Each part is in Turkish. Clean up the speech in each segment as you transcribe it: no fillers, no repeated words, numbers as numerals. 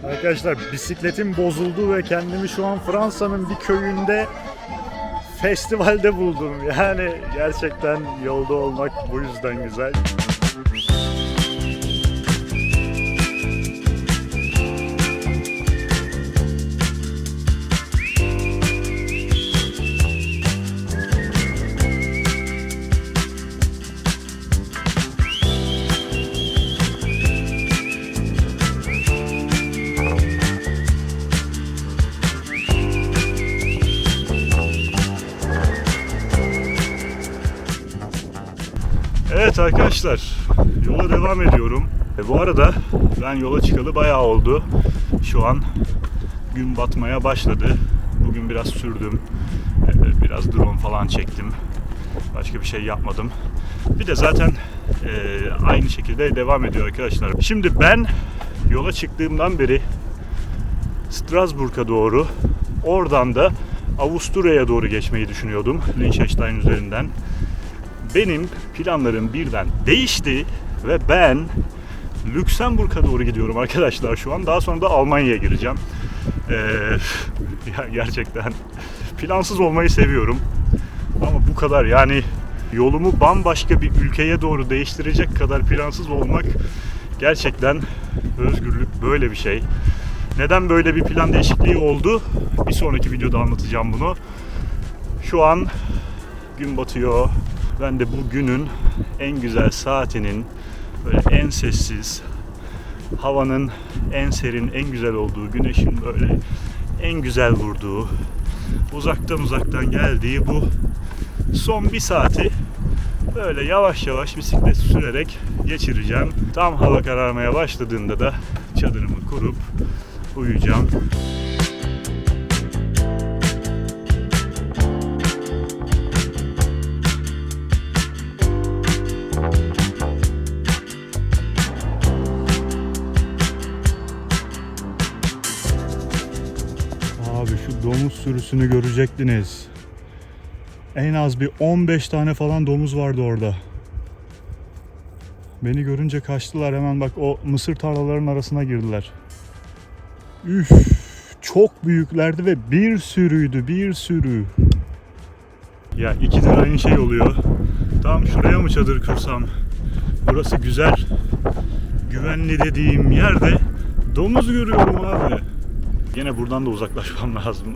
Arkadaşlar bisikletim bozuldu ve kendimi şu an Fransa'nın bir köyünde festivalde buldum. Yani gerçekten yolda olmak bu yüzden güzel. Evet arkadaşlar, yola devam ediyorum. Bu arada ben yola çıkalı bayağı oldu. Şu an gün batmaya başladı. Bugün biraz sürdüm. Biraz drone falan çektim. Başka bir şey yapmadım. Bir de zaten aynı şekilde devam ediyor arkadaşlar. Şimdi ben yola çıktığımdan beri Strasbourg'a doğru, oradan da Avusturya'ya doğru geçmeyi düşünüyordum. Liechtenstein üzerinden. Benim planlarım birden değişti ve ben Lüksemburg'a doğru gidiyorum arkadaşlar şu an. Daha sonra da Almanya'ya gireceğim. Gerçekten plansız olmayı seviyorum. Ama bu kadar, yani yolumu bambaşka bir ülkeye doğru değiştirecek kadar plansız olmak gerçekten özgürlük, böyle bir şey. Neden böyle bir plan değişikliği oldu? Bir sonraki videoda anlatacağım bunu. Şu an gün batıyor. Ben de bu günün en güzel saatinin, böyle en sessiz, havanın en serin, en güzel olduğu, güneşin böyle en güzel vurduğu, uzaktan geldiği bu son bir saati böyle yavaş yavaş bisiklet sürerek geçireceğim. Tam hava kararmaya başladığında da çadırımı kurup uyuyacağım. Abi şu domuz sürüsünü görecektiniz. En az bir 15 tane falan domuz vardı orada. Beni görünce kaçtılar hemen, bak o mısır tarlalarının arasına girdiler. Üf, çok büyüklerdi ve bir sürüydü, bir sürü. Ya ikidir aynı şey oluyor. Tam şuraya mı çadır kursam? Burası güzel, güvenli dediğim yerde domuz görüyorum abi. Yine buradan da uzaklaşmam lazım.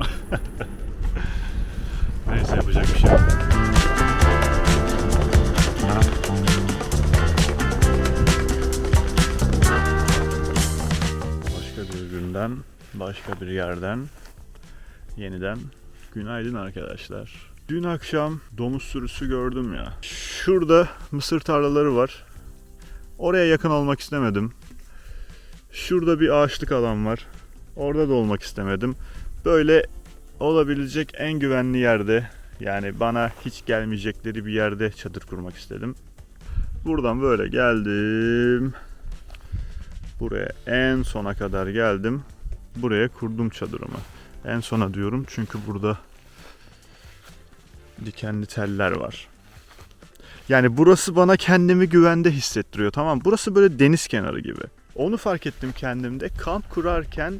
Neyse, yapacak bir şey yok. Başka bir günden, başka bir yerden yeniden günaydın arkadaşlar. Dün akşam domuz sürüsü gördüm ya. Şurada mısır tarlaları var. Oraya yakın olmak istemedim. Şurada bir ağaçlık alan var. Orada da olmak istemedim. Böyle olabilecek en güvenli yerde, yani bana hiç gelmeyecekleri bir yerde çadır kurmak istedim. Buradan böyle geldim. Buraya en sona kadar geldim. Buraya kurdum çadırımı. En sona diyorum çünkü burada dikenli teller var. Yani burası bana kendimi güvende hissettiriyor. Tamam, burası böyle deniz kenarı gibi. Onu fark ettim kendimde. Kamp kurarken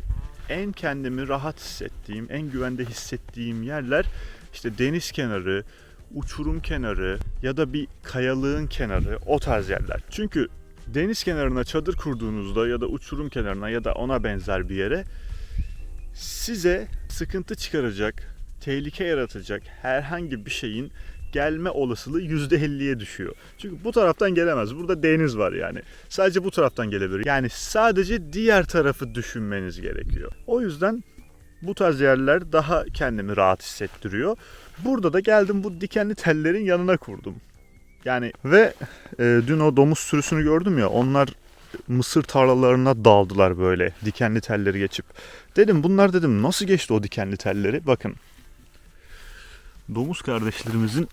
en kendimi rahat hissettiğim, en güvende hissettiğim yerler işte deniz kenarı, uçurum kenarı ya da bir kayalığın kenarı, o tarz yerler. Çünkü deniz kenarına çadır kurduğunuzda ya da uçurum kenarına ya da ona benzer bir yere size sıkıntı çıkaracak, tehlike yaratacak herhangi bir şeyin gelme olasılığı %50'ye düşüyor. Çünkü bu taraftan gelemez. Burada deniz var yani. Sadece bu taraftan gelebilir. Yani sadece diğer tarafı düşünmeniz gerekiyor. O yüzden bu tarz yerler daha kendimi rahat hissettiriyor. Burada da geldim, bu dikenli tellerin yanına kurdum. Yani ve dün o domuz sürüsünü gördüm ya, onlar mısır tarlalarına daldılar böyle dikenli telleri geçip. Dedim bunlar, dedim nasıl geçti o dikenli telleri? Bakın. Domuz kardeşlerimizin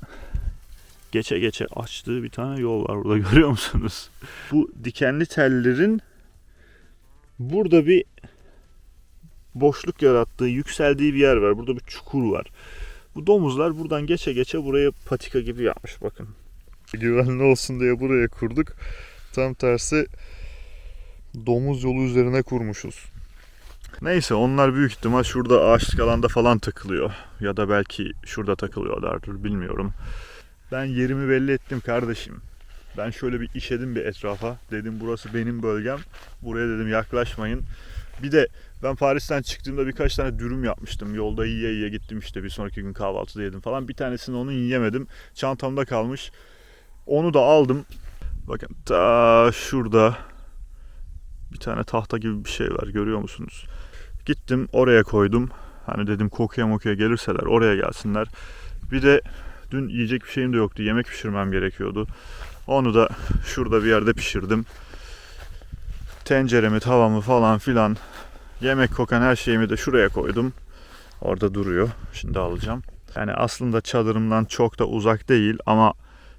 geçe geçe açtığı bir tane yol var burada, görüyor musunuz? Bu dikenli tellerin burada bir boşluk yarattığı, yükseldiği bir yer var. Burada bir çukur var. Bu domuzlar buradan geçe geçe buraya patika gibi yapmış, bakın. Güvenli olsun diye buraya kurduk. Tam tersi domuz yolu üzerine kurmuşuz. Neyse, onlar büyük ihtimal şurada ağaçlık alanda falan takılıyor. Ya da belki şurada takılıyorlardır, bilmiyorum. Ben yerimi belli ettim kardeşim. Ben şöyle bir işedim bir etrafa. Dedim burası benim bölgem. Buraya dedim yaklaşmayın. Bir de ben Paris'ten çıktığımda birkaç tane dürüm yapmıştım. Yolda yiye yiye gittim işte, bir sonraki gün kahvaltıda yedim falan. Bir tanesini onu yiyemedim. Çantamda kalmış. Onu da aldım. Bakın ta şurada bir tane tahta gibi bir şey var, görüyor musunuz? Gittim oraya koydum. Hani dedim kokuya mokuya gelirseler oraya gelsinler. Bir de dün yiyecek bir şeyim de yoktu. Yemek pişirmem gerekiyordu. Onu da şurada bir yerde pişirdim. Tenceremi, tavamı falan filan, yemek kokan her şeyimi de şuraya koydum. Orada duruyor. Şimdi alacağım. Yani aslında çadırımdan çok da uzak değil ama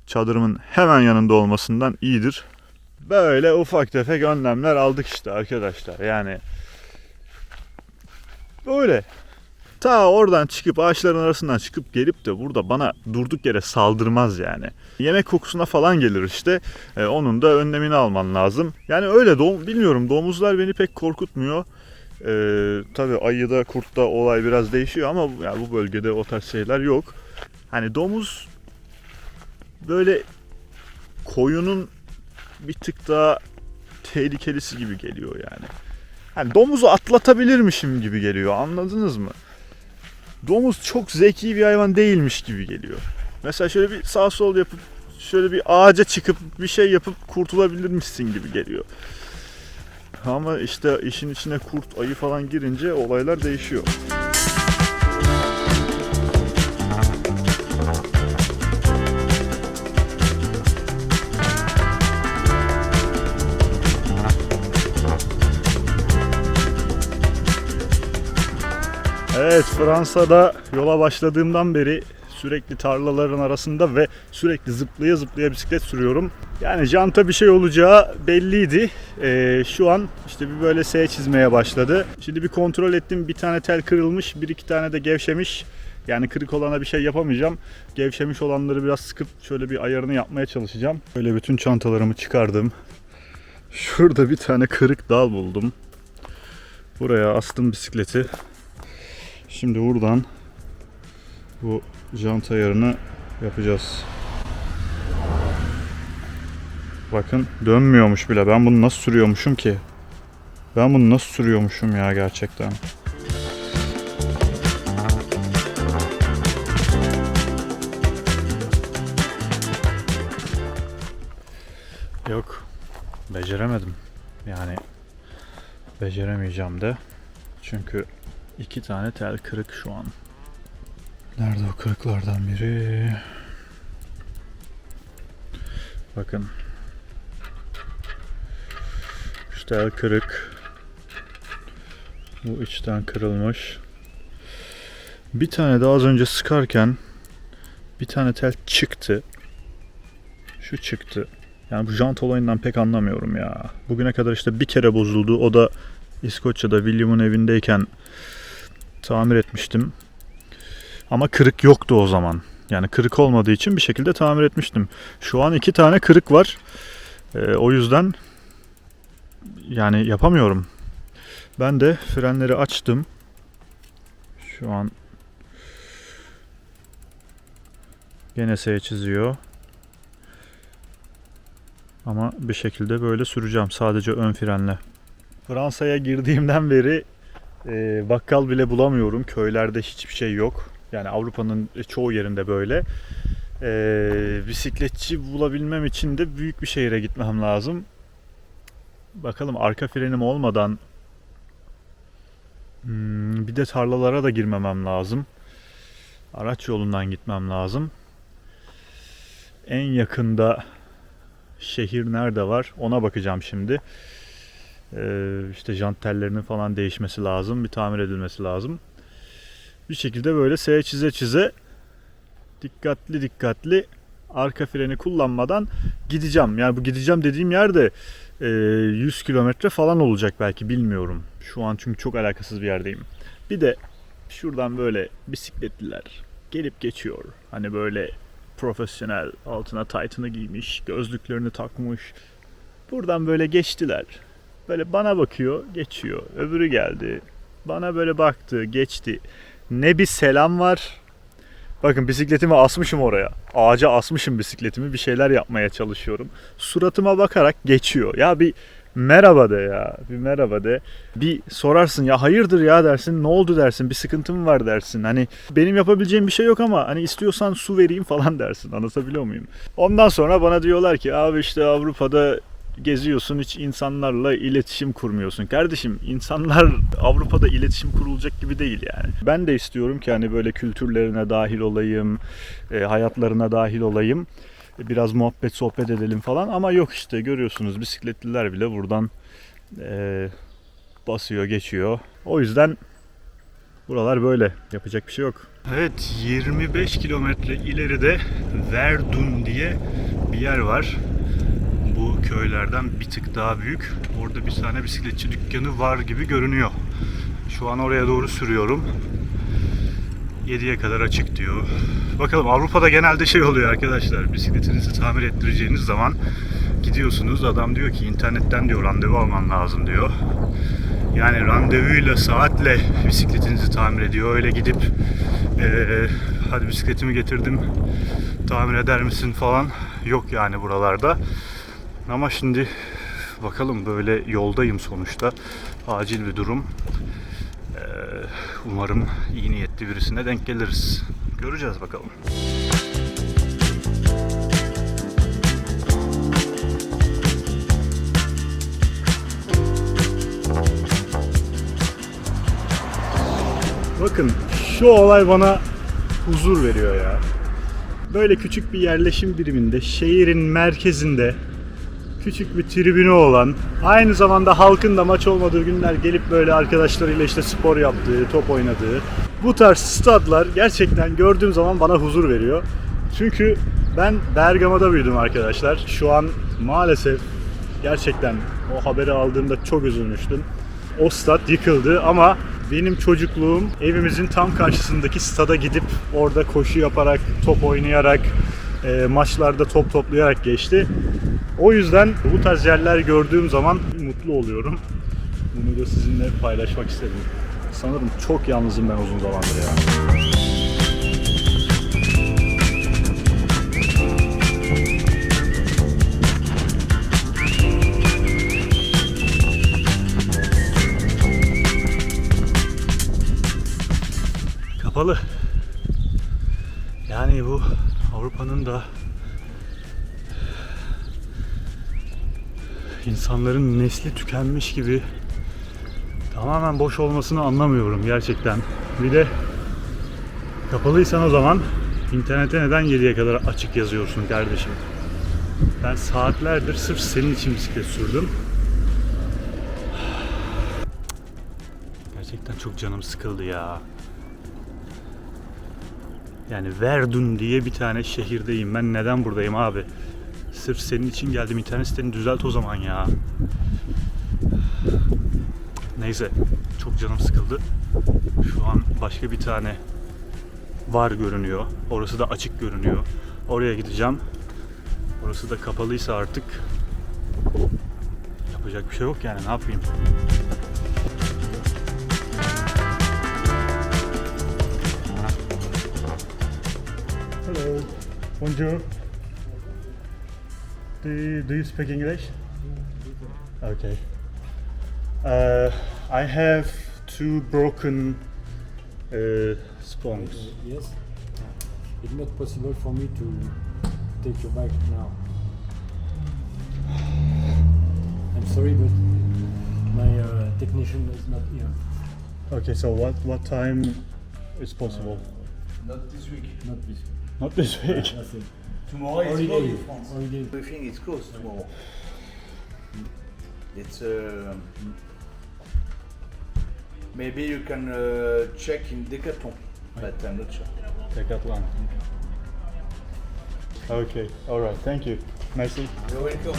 çadırımın hemen yanında olmasından iyidir. Böyle ufak tefek önlemler aldık işte arkadaşlar. Yani böyle. Ta oradan çıkıp, ağaçların arasından çıkıp gelip de burada bana durduk yere saldırmaz yani. Yemek kokusuna falan gelir işte. Onun da önlemini alman lazım. Yani öyle bilmiyorum, domuzlar beni pek korkutmuyor. Tabii ayıda, kurtta olay biraz değişiyor ama yani bu bölgede o tarz şeyler yok. Hani domuz böyle koyunun bir tık daha tehlikelisi gibi geliyor yani. Hani domuzu atlatabilirmişim gibi geliyor, anladınız mı? Domuz çok zeki bir hayvan değilmiş gibi geliyor. Mesela şöyle bir sağ sol yapıp, şöyle bir ağaca çıkıp bir şey yapıp kurtulabilirmişsin gibi geliyor. Ama işte işin içine kurt, ayı falan girince olaylar değişiyor. Evet, Fransa'da yola başladığımdan beri sürekli tarlaların arasında ve sürekli zıplaya zıplaya bisiklet sürüyorum. Yani janta bir şey olacağı belliydi. Şu an işte bir böyle S çizmeye başladı. Şimdi bir kontrol ettim, bir tane tel kırılmış, bir iki tane de gevşemiş. Yani kırık olana bir şey yapamayacağım. Gevşemiş olanları biraz sıkıp şöyle bir ayarını yapmaya çalışacağım. Böyle bütün çantalarımı çıkardım. Şurada bir tane kırık dal buldum. Buraya astım bisikleti. Şimdi buradan bu jant ayarını yapacağız. Bakın dönmüyormuş bile. Ben bunu nasıl sürüyormuşum ki? Ben bunu nasıl sürüyormuşum ya gerçekten. Yok. Beceremedim. Yani beceremeyeceğim de. Çünkü 2 tane tel kırık şu an. Nerede o kırıklardan biri? Bakın. Şu tel kırık. Bu içten kırılmış. Bir tane de az önce sıkarken bir tane tel çıktı. Şu çıktı. Yani bu jant olayından pek anlamıyorum ya. Bugüne kadar işte bir kere bozuldu. O da İskoçya'da William'ın evindeyken tamir etmiştim. Ama kırık yoktu o zaman. Yani kırık olmadığı için bir şekilde tamir etmiştim. Şu an 2 tane kırık var. O yüzden yani yapamıyorum. Ben de frenleri açtım. Şu an gene S çiziyor. Ama bir şekilde böyle süreceğim. Sadece ön frenle. Fransa'ya girdiğimden beri bakkal bile bulamıyorum. Köylerde hiçbir şey yok. Yani Avrupa'nın çoğu yerinde böyle. Bisikletçi bulabilmem için de büyük bir şehire gitmem lazım. Bakalım, arka frenim olmadan bir de tarlalara da girmemem lazım. Araç yolundan gitmem lazım. En yakında şehir nerede var ona bakacağım şimdi. İşte jant tellerinin falan değişmesi lazım. Bir tamir edilmesi lazım. Bir şekilde böyle S çize çize dikkatli arka freni kullanmadan gideceğim. Yani bu gideceğim dediğim yerde 100 kilometre falan olacak belki, bilmiyorum. Şu an çünkü çok alakasız bir yerdeyim. Bir de şuradan böyle bisikletliler gelip geçiyor. Hani böyle profesyonel, altına taytını giymiş, gözlüklerini takmış. Buradan böyle geçtiler. Böyle bana bakıyor, geçiyor. Öbürü geldi. Bana böyle baktı, geçti. Ne bir selam var. Bakın bisikletimi asmışım oraya. Ağaca asmışım bisikletimi. Bir şeyler yapmaya çalışıyorum. Suratıma bakarak geçiyor. Ya bir merhaba de ya. Bir merhaba de. Bir sorarsın ya hayırdır ya dersin. Ne oldu dersin. Bir sıkıntım var dersin. Hani benim yapabileceğim bir şey yok ama hani istiyorsan su vereyim falan dersin. Anlatabiliyor muyum? Ondan sonra bana diyorlar ki abi işte Avrupa'da geziyorsun, hiç insanlarla iletişim kurmuyorsun. Kardeşim insanlar Avrupa'da iletişim kurulacak gibi değil yani. Ben de istiyorum ki hani böyle kültürlerine dahil olayım, hayatlarına dahil olayım. Biraz muhabbet sohbet edelim falan ama yok işte görüyorsunuz bisikletliler bile buradan basıyor geçiyor. O yüzden buralar böyle. Yapacak bir şey yok. Evet 25 kilometre ileride Verdun diye bir yer var. Bu köylerden bir tık daha büyük. Orada bir tane bisikletçi dükkanı var gibi görünüyor. Şu an oraya doğru sürüyorum. 7'ye kadar açık diyor. Bakalım Avrupa'da genelde şey oluyor arkadaşlar. Bisikletinizi tamir ettireceğiniz zaman gidiyorsunuz. Adam diyor ki internetten diyor randevu alman lazım diyor. Yani randevuyla saatle bisikletinizi tamir ediyor. Öyle gidip hadi bisikletimi getirdim tamir eder misin falan yok yani buralarda. Ama şimdi bakalım böyle yoldayım sonuçta. Acil bir durum. Umarım iyi niyetli birisine denk geliriz. Göreceğiz bakalım. Bakın şu olay bana huzur veriyor ya. Böyle küçük bir yerleşim biriminde, şehrin merkezinde küçük bir tribünü olan, aynı zamanda halkın da maç olmadığı günler gelip böyle arkadaşlarıyla işte spor yaptığı, top oynadığı bu tarz stadlar gerçekten gördüğüm zaman bana huzur veriyor. Çünkü ben Bergama'da büyüdüm arkadaşlar. Şu an maalesef gerçekten o haberi aldığımda çok üzülmüştüm. O stat yıkıldı ama benim çocukluğum evimizin tam karşısındaki stada gidip orada koşu yaparak, top oynayarak, maçlarda top toplayarak geçti. O yüzden bu tarz yerler gördüğüm zaman mutlu oluyorum. Bunu da sizinle paylaşmak istedim. Sanırım çok yalnızım ben uzun zamandır ya. Kapalı. Yani bu Avrupa'nın da insanların nesli tükenmiş gibi tamamen boş olmasını anlamıyorum gerçekten. Bir de kapalıysan o zaman internete neden 7'ye kadar açık yazıyorsun kardeşim? Ben saatlerdir sırf senin için bisiklet sürdüm. Gerçekten çok canım sıkıldı ya. Yani Verdun diye bir tane şehirdeyim. Ben neden buradayım abi? Sırf senin için geldim. İnternet siteni düzelt o zaman ya. Neyse. Çok canım sıkıldı. Şu an başka bir tane var görünüyor. Orası da açık görünüyor. Oraya gideceğim. Orası da kapalıysa artık yapacak bir şey yok yani. Ne yapayım? Hello. Bonjour. Do you speak English? Okay. I have two broken sponges. Yes. It's not possible for me to take your bike now. I'm sorry, but my technician is not here. Okay, so what time is possible? Not this week. Not this. Not this week. That's it. Tomorrow is Holiday. closed in France. Holiday. Everything is closed tomorrow. It's maybe you can check in Decathlon, but I'm not sure. Decathlon. Okay, all right. Thank you. Merci. You're welcome.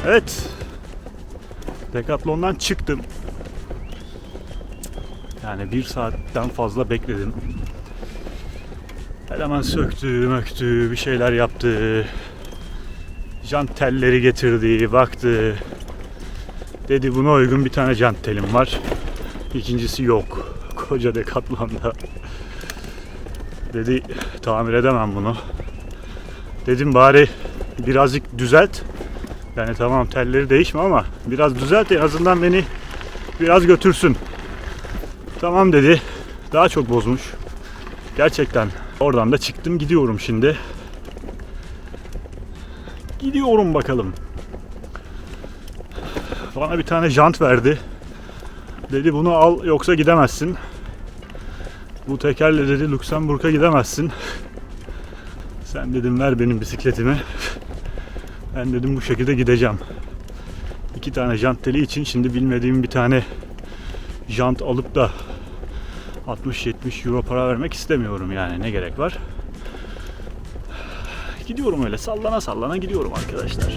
Evet. Decathlon'dan çıktım. Yani 1 saatten fazla bekledim. Eleman söktü, bir şeyler yaptı. Jant telleri getirdi, baktı. Dedi buna uygun bir tane jant telim var. İkincisi yok. Koca Decathlon'da. Dedi tamir edemem bunu. Dedim bari birazcık düzelt. Yani tamam telleri değişme ama biraz düzelt, en azından beni biraz götürsün. Tamam dedi. Daha çok bozmuş. Gerçekten. Oradan da çıktım, gidiyorum şimdi. Gidiyorum bakalım. Bana bir tane jant verdi. Dedi bunu al yoksa gidemezsin. Bu tekerle dedi Lüksemburg'a gidemezsin. Sen dedim ver benim bisikletimi. Ben dedim bu şekilde gideceğim. 2 tane jant teli için şimdi bilmediğim bir tane jant alıp da 60-70 euro para vermek istemiyorum yani, ne gerek var. Gidiyorum öyle sallana sallana gidiyorum arkadaşlar.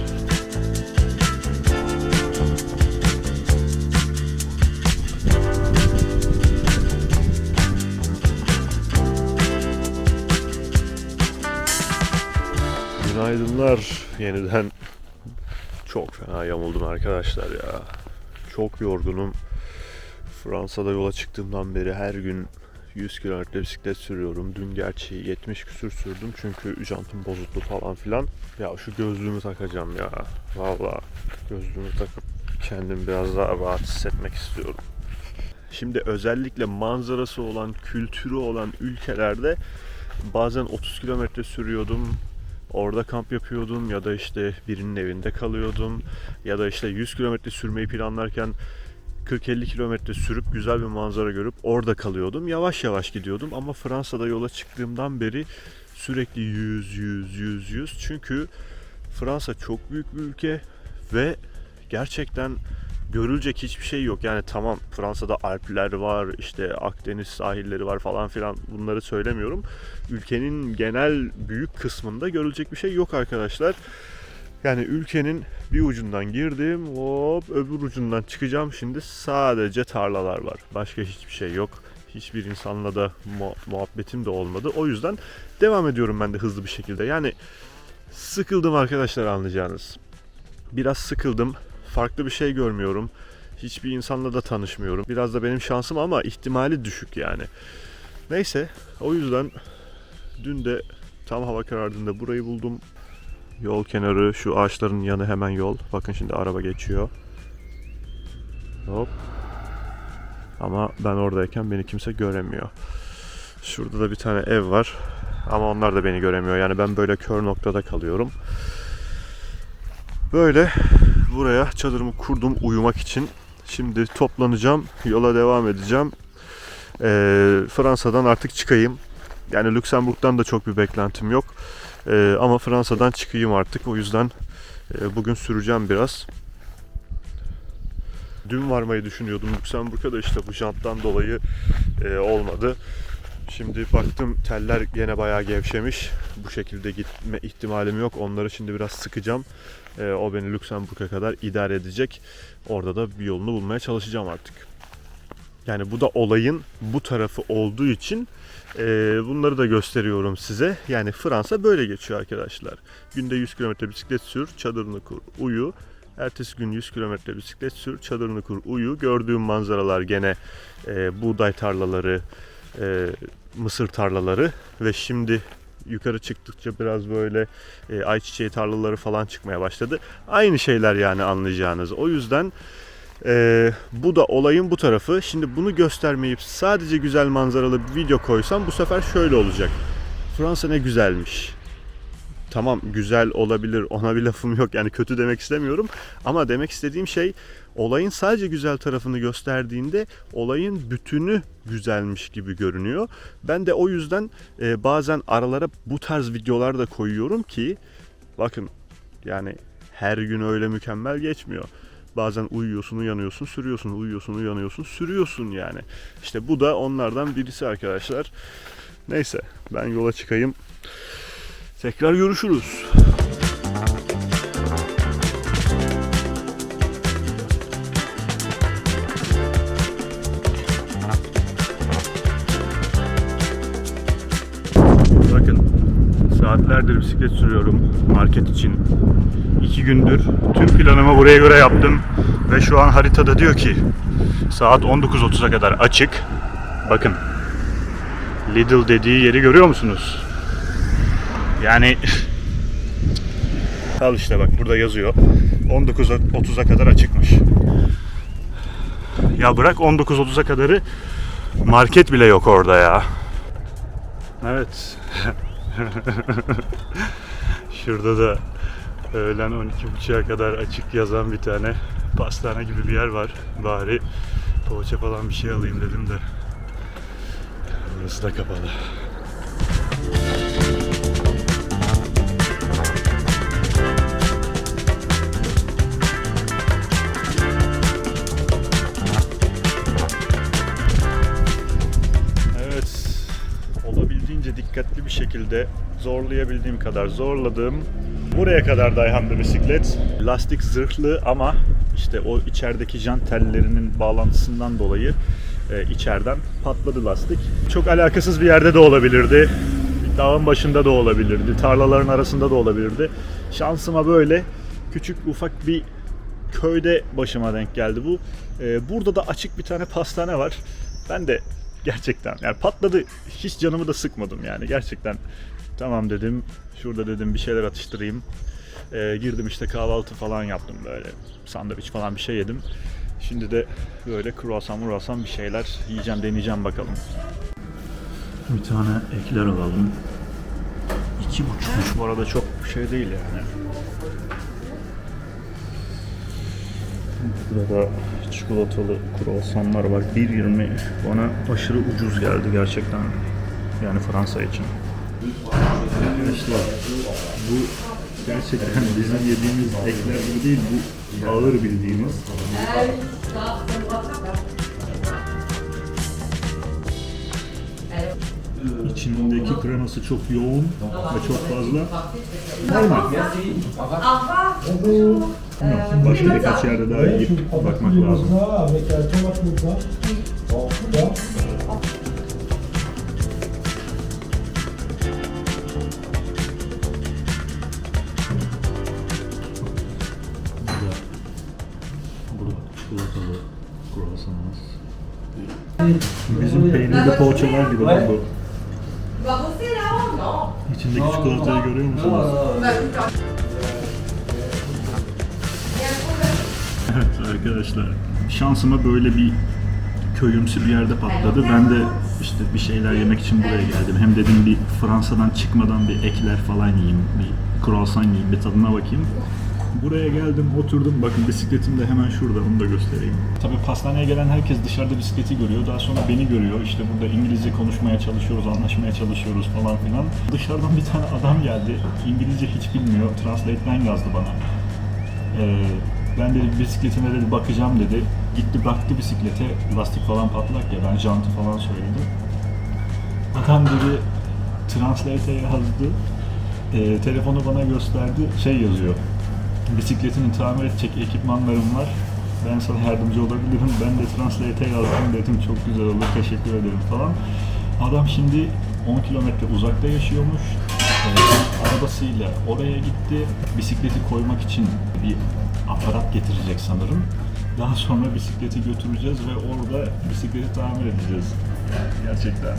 Günaydınlar yeniden. Çok fena yamuldum arkadaşlar ya. Çok yorgunum. Fransa'da yola çıktığımdan beri her gün 100 kilometre bisiklet sürüyorum. Dün gerçi 70 küsür sürdüm çünkü jantım bozuldu falan filan. Ya şu gözlüğümü takacağım ya. Vallahi gözlüğümü takıp kendimi biraz daha rahat hissetmek istiyorum. Şimdi özellikle manzarası olan, kültürü olan ülkelerde bazen 30 kilometre sürüyordum. Orada kamp yapıyordum ya da işte birinin evinde kalıyordum. Ya da işte 100 kilometre sürmeyi planlarken 40-50 kilometre sürüp güzel bir manzara görüp orada kalıyordum. Yavaş yavaş gidiyordum ama Fransa'da yola çıktığımdan beri sürekli 100. Çünkü Fransa çok büyük bir ülke ve gerçekten görülecek hiçbir şey yok. Yani tamam, Fransa'da Alpler var, işte Akdeniz sahilleri var falan filan, bunları söylemiyorum. Ülkenin genel büyük kısmında görülecek bir şey yok arkadaşlar. Yani ülkenin bir ucundan girdim, hop öbür ucundan çıkacağım, şimdi sadece tarlalar var. Başka hiçbir şey yok. Hiçbir insanla da muhabbetim de olmadı. O yüzden devam ediyorum ben de hızlı bir şekilde. Yani sıkıldım arkadaşlar, anlayacağınız. Biraz sıkıldım. Farklı bir şey görmüyorum. Hiçbir insanla da tanışmıyorum. Biraz da benim şansım ama ihtimali düşük yani. Neyse, o yüzden dün de tam hava karardığında burayı buldum. Yol kenarı, şu ağaçların yanı hemen yol. Bakın şimdi araba geçiyor. Hop. Ama ben oradayken beni kimse göremiyor. Şurada da bir tane ev var. Ama onlar da beni göremiyor. Yani ben böyle kör noktada kalıyorum. Böyle buraya çadırımı kurdum uyumak için. Şimdi toplanacağım. Yola devam edeceğim. Fransa'dan artık çıkayım. Yani Lüksemburg'dan da çok bir beklentim yok. Ama Fransa'dan çıkayım artık. O yüzden bugün süreceğim biraz. Dün varmayı düşünüyordum Lüksemburg'a da işte bu janttan dolayı olmadı. Şimdi baktım teller gene bayağı gevşemiş. Bu şekilde gitme ihtimalim yok. Onları şimdi biraz sıkacağım. O beni Lüksemburg'a kadar idare edecek. Orada da bir yolunu bulmaya çalışacağım artık. Yani bu da olayın bu tarafı olduğu için bunları da gösteriyorum size. Yani Fransa böyle geçiyor arkadaşlar. Günde 100 kilometre bisiklet sür, çadırını kur, uyu. Ertesi gün 100 kilometre bisiklet sür, çadırını kur, uyu. Gördüğüm manzaralar gene buğday tarlaları, mısır tarlaları ve şimdi yukarı çıktıkça biraz böyle ayçiçeği tarlaları falan çıkmaya başladı. Aynı şeyler yani, anlayacağınız. O yüzden bu da olayın bu tarafı. Şimdi bunu göstermeyip sadece güzel manzaralı bir video koysam bu sefer şöyle olacak. Fransa ne güzelmiş. Tamam, güzel olabilir, ona bir lafım yok, yani kötü demek istemiyorum, ama demek istediğim şey, olayın sadece güzel tarafını gösterdiğinde olayın bütünü güzelmiş gibi görünüyor. Ben de o yüzden bazen aralara bu tarz videolar da koyuyorum ki bakın, yani her gün öyle mükemmel geçmiyor. Bazen uyuyorsun, uyanıyorsun, sürüyorsun, uyuyorsun, uyanıyorsun, sürüyorsun yani. İşte bu da onlardan birisi arkadaşlar. Neyse, ben yola çıkayım. Tekrar görüşürüz. Saatlerdir bisiklet sürüyorum market için. 2 gündür tüm planımı buraya göre yaptım. Ve şu an haritada diyor ki saat 19.30'a kadar açık. Bakın. Lidl dediği yeri görüyor musunuz? Yani al işte bak burada yazıyor. 19.30'a kadar açıkmış. Ya bırak 19.30'a kadarı, market bile yok orada ya. Evet. Şurada da öğlen 12.30'a kadar açık yazan bir tane pastane gibi bir yer var. Bari poğaça falan bir şey alayım dedim de. Burası da kapalı. Evet, olabildiğince dikkatli bir şekilde zorlayabildiğim kadar zorladım. Buraya kadar dayandı bisiklet. Lastik zırhlı ama işte o içerideki jant tellerinin bağlantısından dolayı içeriden patladı lastik. Çok alakasız bir yerde de olabilirdi. Bir dağın başında da olabilirdi. Tarlaların arasında da olabilirdi. Şansıma böyle küçük ufak bir köyde başıma denk geldi bu. Burada da açık bir tane pastane var. Ben de gerçekten yani patladı. Hiç canımı da sıkmadım yani gerçekten. Tamam dedim. Şurada dedim bir şeyler atıştırayım. Girdim işte kahvaltı falan yaptım böyle. Sandviç falan bir şey yedim. Şimdi de böyle kruvasan bir şeyler yiyeceğim, deneyeceğim bakalım. Bir tane ekler alalım. 2,5'muş bu arada, çok şey değil yani. Burada da çikolatalı kruvasanlar var. 1,20 bana aşırı ucuz geldi gerçekten. Yani Fransa için. Arkadaşlar bu gerçekten bizim yediğimiz ekler gibi değil, bu ağır bildiğimiz. İçindeki kreması çok yoğun ve çok fazla. Normal. Başka birkaç yerde daha yiyip bakmak lazım. Burada çikolatalı kruvasanımız. Bizim peynirli poğaçalar gibi lan bu. İçindeki çikolatayı görüyor musunuz? Evet arkadaşlar, şansıma böyle bir köyümsü bir yerde patladı. Ben de işte bir şeyler yemek için buraya geldim. Hem dedim bir Fransa'dan çıkmadan bir ekler falan yiyeyim, bir kruvasan yiyeyim, bir tadına bakayım. Buraya geldim, oturdum. Bakın bisikletim de hemen şurada, onu da göstereyim. Tabii pastaneye gelen herkes dışarıda bisikleti görüyor. Daha sonra beni görüyor. İşte burada İngilizce konuşmaya çalışıyoruz, anlaşmaya çalışıyoruz falan filan. Dışarıdan bir tane adam geldi. İngilizce hiç bilmiyor. Translate'den yazdı bana. Ben dedi bisikletine dedi bakacağım dedi. Gitti baktı bisiklete, lastik falan patlak ya, ben jantı falan söyledim. Adam dedi Translate'e yazdı. Telefonu bana gösterdi, şey yazıyor. Bisikletini tamir edecek ekipmanlarım var. Ben sana yardımcı olabilirim. Ben de Translate'e yazdım, dedim çok güzel olur, teşekkür ederim falan. Adam şimdi 10 kilometre uzakta yaşıyormuş. Arabasıyla oraya gitti. Bisikleti koymak için bir aparat getirecek sanırım. Daha sonra bisikleti götüreceğiz ve orada bisikleti tamir edeceğiz. Gerçekten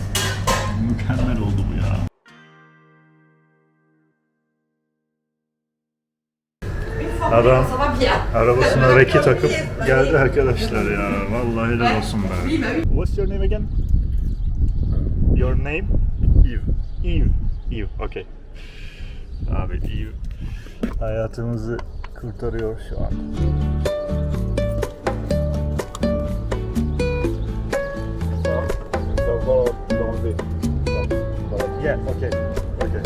mükemmel oldu bu ya. Adam arabasına reki takıp geldi arkadaşlar ya. Vallahi helal olsun be. What's your name again? Your name? Eve. Eve. Eve. Okay. Abi Eve hayatımızı kurtarıyor şu an. Yeah, okay. Okay.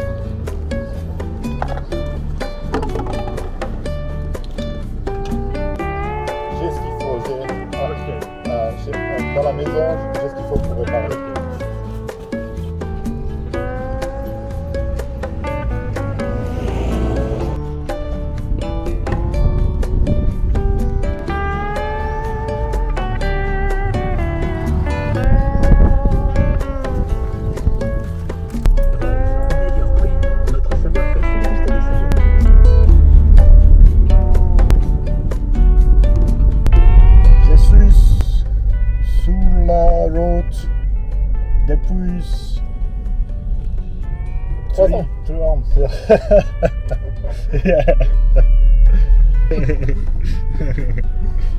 J'ai ce qu'il faut, dans la maison, j'ai ce qu'il faut pour réparer.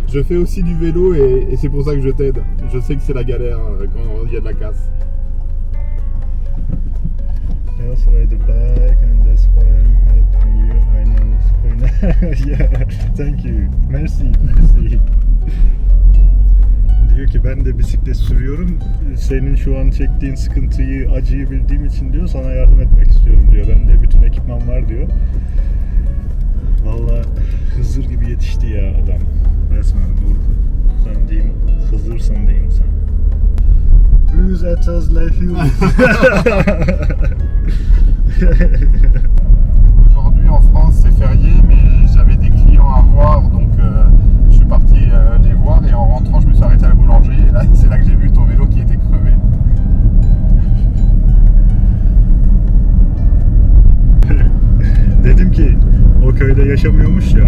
Je fais aussi du vélo et c'est pour ça que je t'aide. Je sais que c'est la galère quand il y a de la casse. I also ride the bike and that's why I'm helping you. I know it's going yeah, thank you. Merci, merci. Diyor ki ben de bisiklet sürüyorum. Senin şu an çektiğin sıkıntıyı, acıyı bildiğim için diyor sana yardım etmek istiyorum diyor. Bende bütün ekipman var diyor. Vallahi Hızır gibi yetişti ya adam. Resmen dur. Sen diyeyim Hızırsın diyeyim sen. Who's at us like you? Aujourd'hui en France c'est férié mais j'avais des clients à voir donc je suis parti les voir et en rentrant je me suis arrêté à la boulangerie et là c'est là que j'ai vu ton vélo qui était crevé. Dedim ki o köyde yaşamıyormuş ya,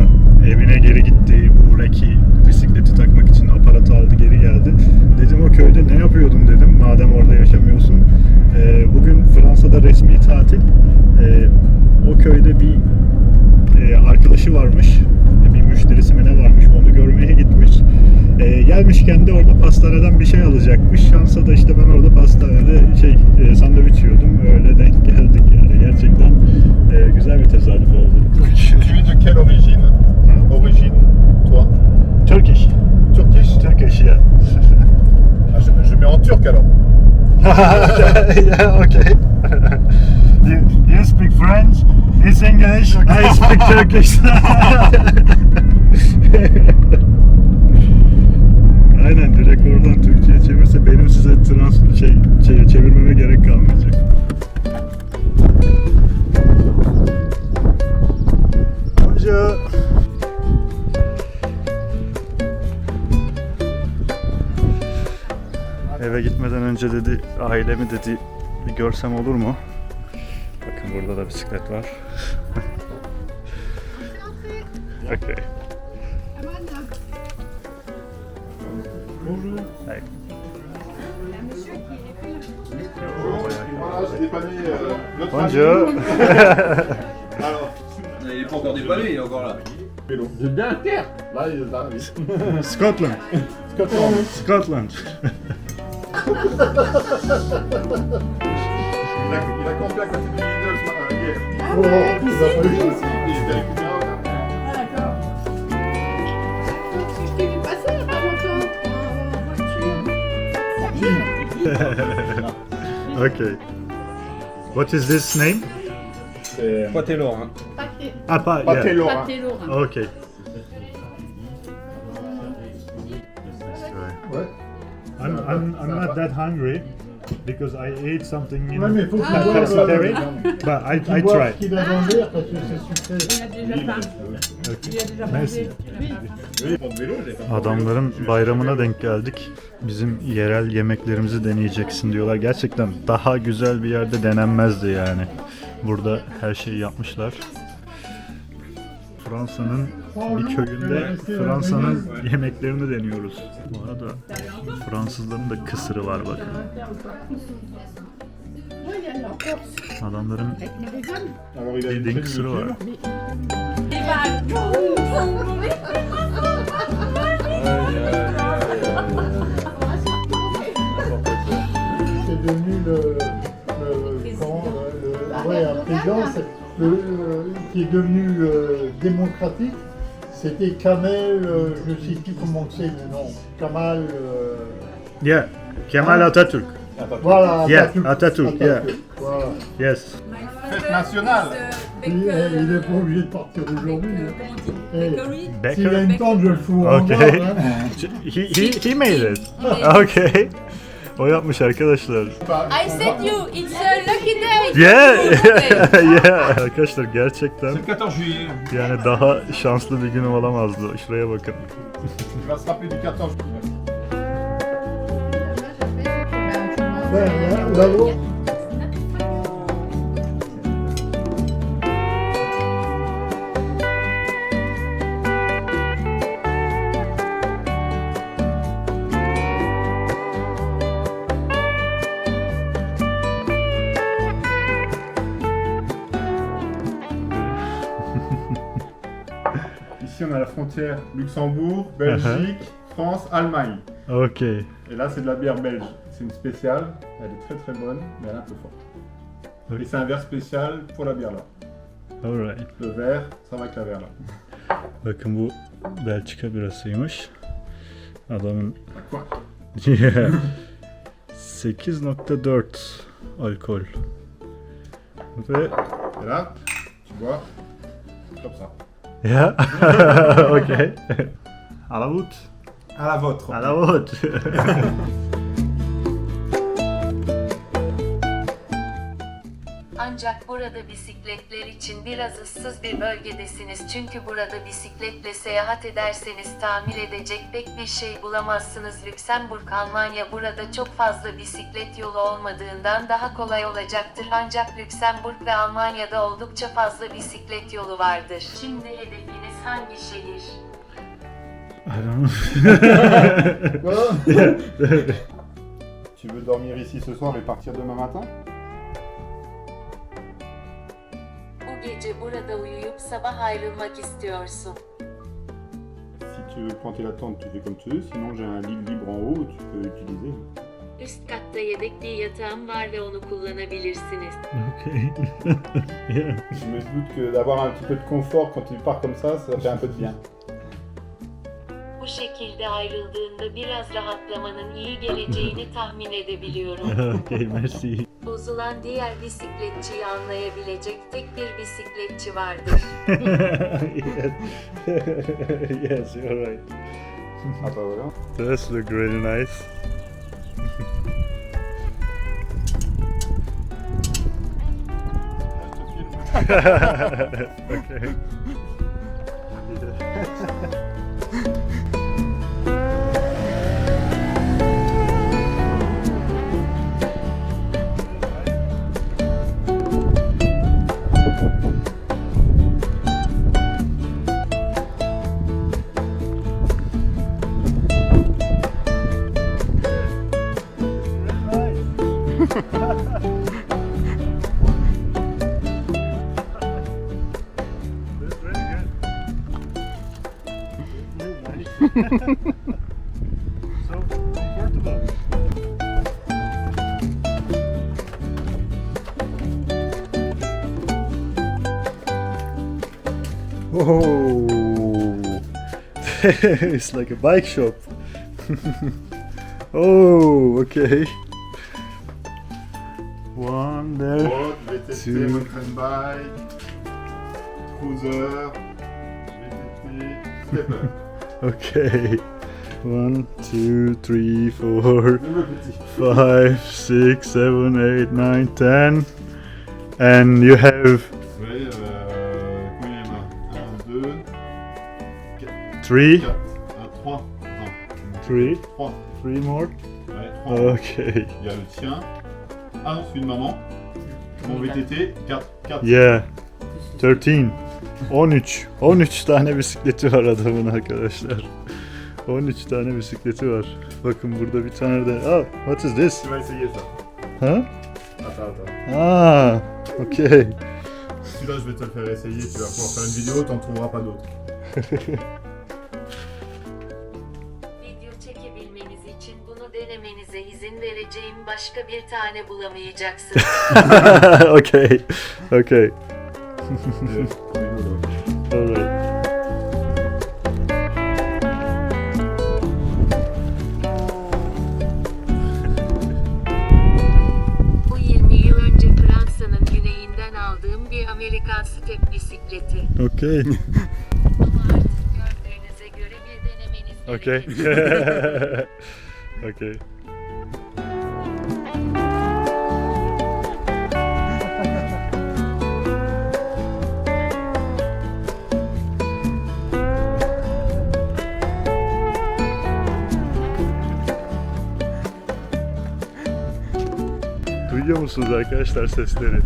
evine geri gitti, bu Reki bisikleti takmak için aparatı aldı geri geldi. Dedim o köyde ne yapıyordun dedim madem orada yaşamıyorsun. Bugün Fransa'da resmi tatil. O köyde bir arkadaşı varmış, bir müşterisi mi ne varmış, onu görmeye gitmiş. Gelmişken de orada pastaneden bir şey alacakmış. Şansa da işte ben orada pastanede sandviç yiyordum. Öyle denk geldik yani. Gerçekten güzel bir tesadüf oldu. Tu es de quelle origine? Origine, toi? Turkish. Turkish? Turkish, yeah. Ah, je mets en turc alors. Yeah, okay. You speak French, it's English, I speak Turkish. Aynen, direkt oradan Türkçe'ye çevirse benim size çevirmeme gerek kalmayacak. Bonjour. Eve gitmeden önce dedi, ailemi dedi bir görsem olur mu? Bakın burada da bisiklet var. Okay. Bonjour. Hey. Voilà, j'ai dépanné notre Bonjour. Alors, Il est pas encore dépanné, il est encore là. vélo. De Dunkerque. Là, il est là, oui. Scotland. Scotland. Scotland. Il a campé à côté de Lidl hier. Ah ouais, il a pas eu. Il était avec une Ah d'accord. Je t'ai vu passer il y a pas longtemps en voiture. Okay. What is this name? C'est Pâté Lorrain. Pâté. Ah, Pâté Lorrain. Pâté Lorrain. Okay. Ouais. I'm not that hungry because I ate something in Ouais, mais faut que tu boives, pescatarian, but I try. qu'il a dans l'air parce que c'est sucré. Il a déjà faim. Il a déjà Merci. mangé. Oui. Oui, mon vélo, j'ai pas. Adamların bayramına denk geldik. Bizim yerel yemeklerimizi deneyeceksin diyorlar. Gerçekten daha güzel bir yerde denenmezdi yani. Burada her şeyi yapmışlar. Fransa'nın bir köyünde Fransa'nın yemeklerini deniyoruz. Bu arada Fransızların da kısırı var bakın. Oui, il y a de la Corse. Adamların Avec les véganes. Alors, il a bildiğin une kısırı var. Les vaches. C'est devenu ouais, un président qui est devenu démocratique. C'était Kamel, je ne sais plus comment c'est le nom. Kamal. Yeah, Kemal Atatürk. Voilà, Yeah, Atatürk, yeah. Voilà. Yes. Fête nationale. Il n'est pas obligé de partir aujourd'hui. S'il a une tente, je le fous en Okay. bas, hein. He made it. Okay. O yapmış arkadaşlar. I said you, it's a lucky day. Yeah. Yeah. Arkadaşlar gerçekten C'est le 14 juillet. yani daha şanslı bir günüm olamazdı. Şuraya bakın. Il va se rappeler du 14 juillet. ici on a la frontière Luxembourg, Belgique, France, Allemagne. Ok. Et là c'est de la bière belge. C'est une spéciale, elle est très très bonne, mais elle est un peu forte. Ok. Et c'est un verre spécial pour la bière là. Alright. Le verre, ça va avec la bière là. Bakın bu Belçika birasıymış. Adamın Quoi? 8.4 alkol. Ve Et là, tu bois comme ça. ya okey. À la voûte. À la vôtre. À la voûte. Ancak burada bisikletler için biraz ıssız bir bölgedesiniz çünkü burada bisikletle seyahat ederseniz tamir edecek pek bir şey bulamazsınız. Lüksemburg, Almanya burada çok fazla bisiklet yolu olmadığından daha kolay olacaktır ancak Lüksemburg ve Almanya'da oldukça fazla bisiklet yolu vardır. Şimdi hedefiniz hangi şehir? I don't know. Tu veux dormir ici ce soir et partir demain matin? Bu gece burada uyuyup sabah ayrılmak istiyorsun. Si tu veux planter la tente, tu fais comme tu veux. Sinon, j'ai un lit libre en haut, tu peux utiliser. Üst katta yedek bir yatağım var ve onu kullanabilirsiniz. Okay. Yeah. Je me doute que d'avoir un petit peu de confort quand tu pars comme ça fait un peu de bien. Bu şekilde ayrıldığında biraz rahatlamanın iyi geleceğini tahmin edebiliyorum. Okay, merci. Bozulan diğer bisikletçiyi anlayabilecek tek bir bisikletçi vardır. Yes. Yes, you're right. Ah bah voilà. This look really nice. Okay. That's very good. So comfortable. Oh, it's like a bike shop. Oh, okay. One there. Road, VTT, Tu- mountain bike, cruiser, VTT, stepper. Okay. 1, 2, 3, 4, Le petit. 5, 6, 7, 8, 9, 10. And you have Oui, combien il y en a? 1, 2, 3, 4, 3. Non, 3, 3. 3 more. Ouais, 3. Okay. Il y a le tien. Ah, celui de maman. Mon VTT, 4. 4. Yeah. 13. 13. 13 tane bisikleti var adamın arkadaşlar. 13 tane bisikleti var. Bakın burada bir tane de. Oh, what is this? Tu vas essayer ça. Huh? Attends. Ah, okay. Celui-là, je vais te le faire essayer. Tu vas pouvoir faire une vidéo, t'en trouveras pas d'autres. Video çekebilmeniz için bunu denemenize izin vereceğim başka bir tane bulamayacaksınız. Okay. Okay. Prenez-le. Alright. Bu 20 yıl önce Fransa'nın güneyinden aldığım bir Amerikan step bisikleti. Okay. Ama artık gördüğünüze göre bir denemeniz Okay. gerekecek. Okay. Duyuyor musunuz arkadaşlar sesleri?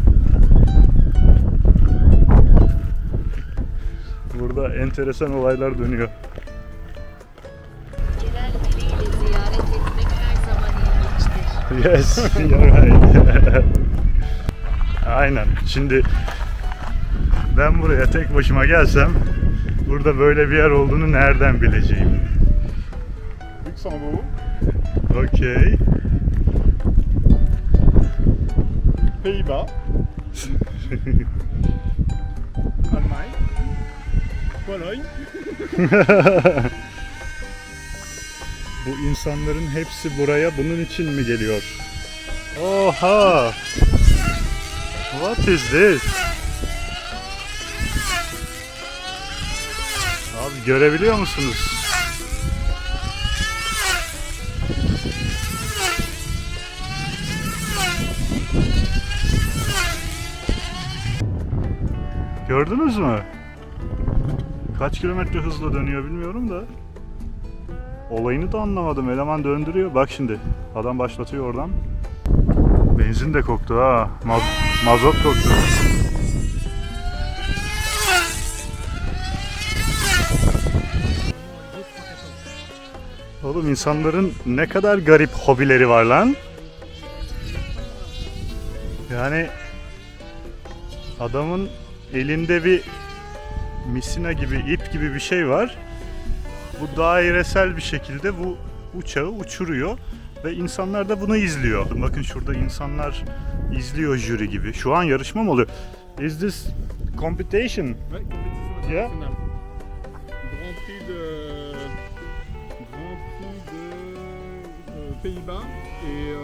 Burada enteresan olaylar dönüyor. Genel biriyle ziyaret etmek her zaman ilginçtir. Yes, you're right. Aynen. Şimdi ben buraya tek başıma gelsem burada böyle bir yer olduğunu nereden bileceğim? Luxembourg. Okey. Pays-Bas. Allemagne. Pologne. Bu insanların hepsi buraya bunun için mi geliyor? Oha! What is this? Abi görebiliyor musunuz? Gördünüz mü? Kaç kilometre hızla dönüyor bilmiyorum da. Olayını da anlamadım. Eleman döndürüyor. Bak şimdi. Adam başlatıyor oradan. Benzin de koktu ha. Mazot koktu. Oğlum insanların ne kadar garip hobileri var lan. Yani adamın elinde bir misina gibi, ip gibi bir şey var. Bu dairesel bir şekilde bu uçağı uçuruyor ve insanlar da bunu izliyor. Bakın şurada insanlar izliyor jüri gibi. Şu an yarışma mı oluyor? Is this competition? Ouais, compétition Yeah. internationale. Grand Prix de Pays-Bas et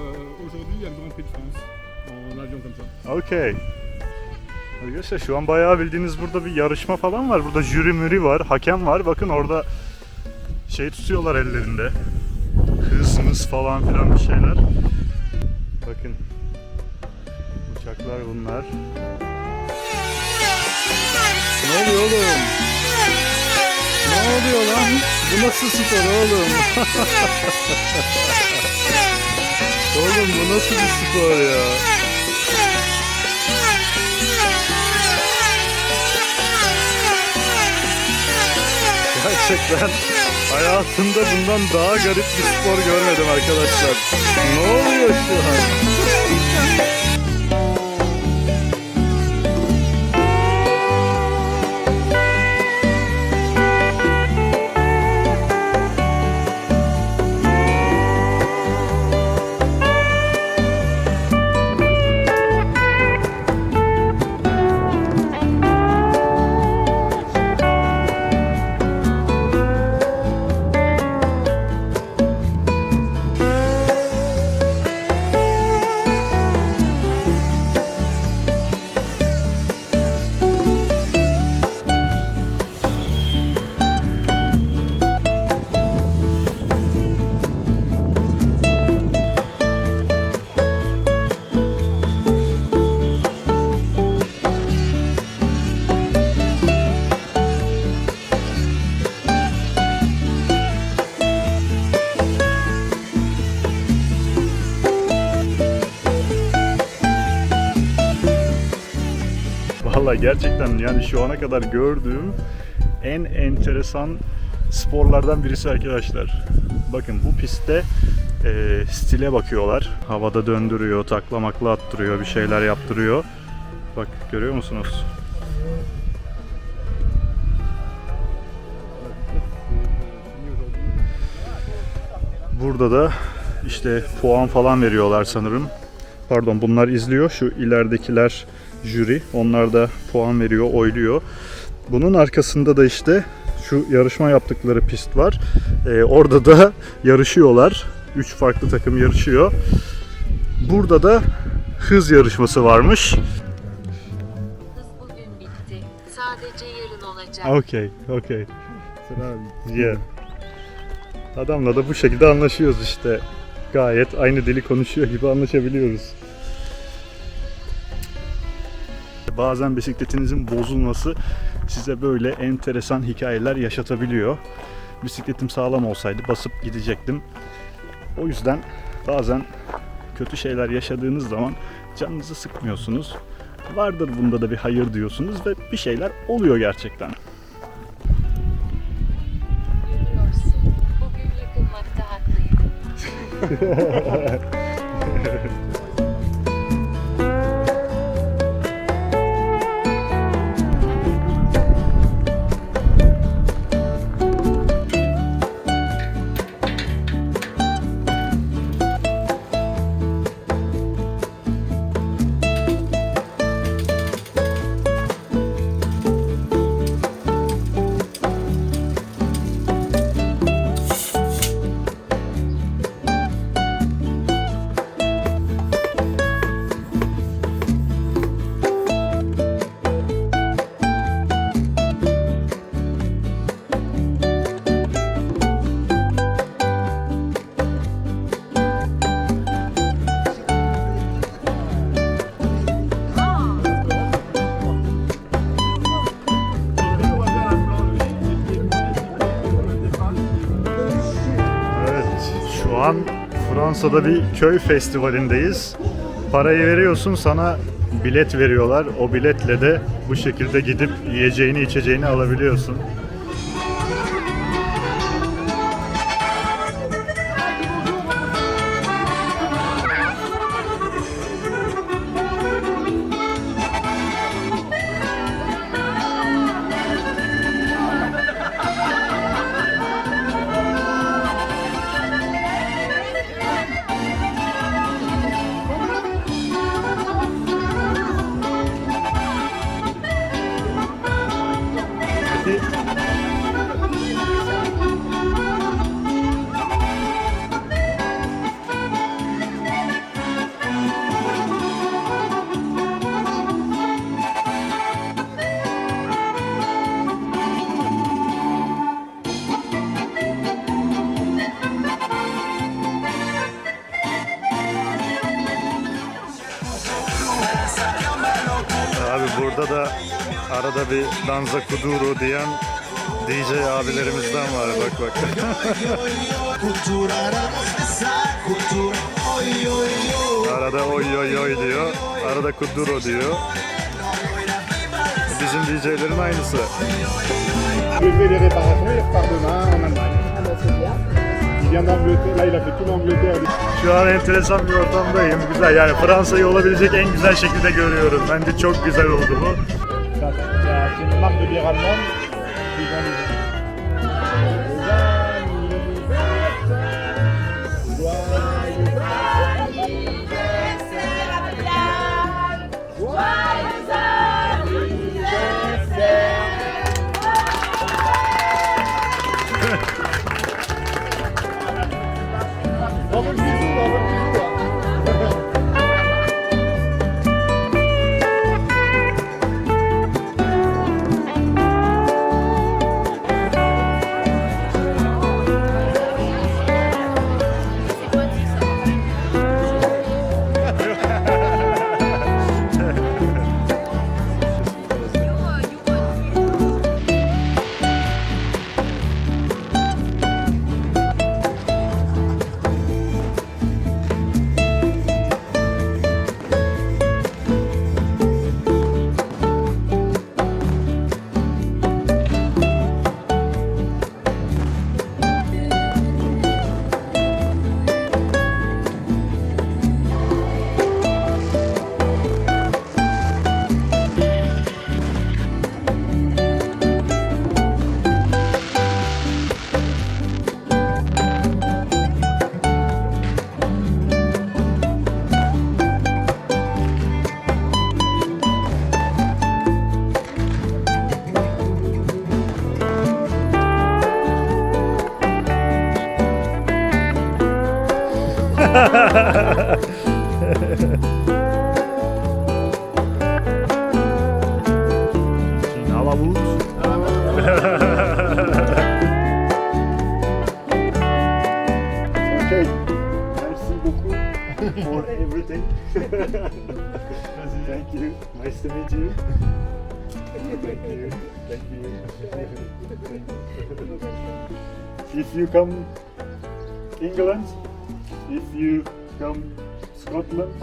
aujourd'hui il y a le Grand Prix de France en avion comme ça. Okay. Arkadaşlar şu an bayağı bildiğiniz burada bir yarışma falan var. Burada jüri müri var, hakem var. Bakın orada şey tutuyorlar ellerinde. Hız falan filan bir şeyler. Bakın. Uçaklar bunlar. Ne oluyor oğlum? Ne oluyor lan? Bu nasıl spor oğlum? Oğlum bu nasıl bir spor ya? Gerçekten hayatımda bundan daha garip bir spor görmedim arkadaşlar. Ne oluyor şu an? Valla gerçekten yani şu ana kadar gördüğüm en enteresan sporlardan birisi arkadaşlar. Bakın bu pistte stile bakıyorlar. Havada döndürüyor, taklamakla attırıyor, bir şeyler yaptırıyor. Bak görüyor musunuz? Burada da işte puan falan veriyorlar sanırım. Pardon bunlar izliyor. Şu ileridekiler jüri. Onlar da puan veriyor, oyluyor. Bunun arkasında da işte şu yarışma yaptıkları pist var. Orada da yarışıyorlar. 3 farklı takım yarışıyor. Burada da hız yarışması varmış. Hız bugün bitti. Sadece yarın olacak. Okay. Yeah. Adamla da bu şekilde anlaşıyoruz işte. Gayet aynı dili konuşuyor gibi anlaşabiliyoruz. Bazen bisikletinizin bozulması size böyle enteresan hikayeler yaşatabiliyor. Bisikletim sağlam olsaydı basıp gidecektim. O yüzden bazen kötü şeyler yaşadığınız zaman canınızı sıkmıyorsunuz. Vardır bunda da bir hayır diyorsunuz ve bir şeyler oluyor gerçekten. Görüyorsun. Bugün yıkılmakta haklıydım. Şu an Fransa'da bir köy festivalindeyiz. Parayı veriyorsun, sana bilet veriyorlar. O biletle de bu şekilde gidip yiyeceğini içeceğini alabiliyorsun. Abi burada da arada bir danza kuduro diyen DJ abilerimizden var, bak bak. Arada oy oy oy diyor, arada kuduro diyor. Bizim DJ'lerin aynısı. Je fais les réparations, il repart demain en Allemagne. Il vient d'Angleterre, là il a fait tout l'Angleterre. Şu an enteresan bir ortamdayım. Güzel, yani Fransa'yı olabilecek en güzel şekilde görüyorum. Bence çok güzel oldu bu. C'est une marque de bière allemande. Ils vendent Okay, merci beaucoup for everything. Thank you. Nice to meet you. Thank you. Thank you. If you come England, if you come Scotland,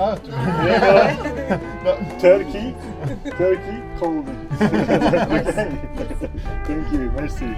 Turkey, call me. Thank you. Merci.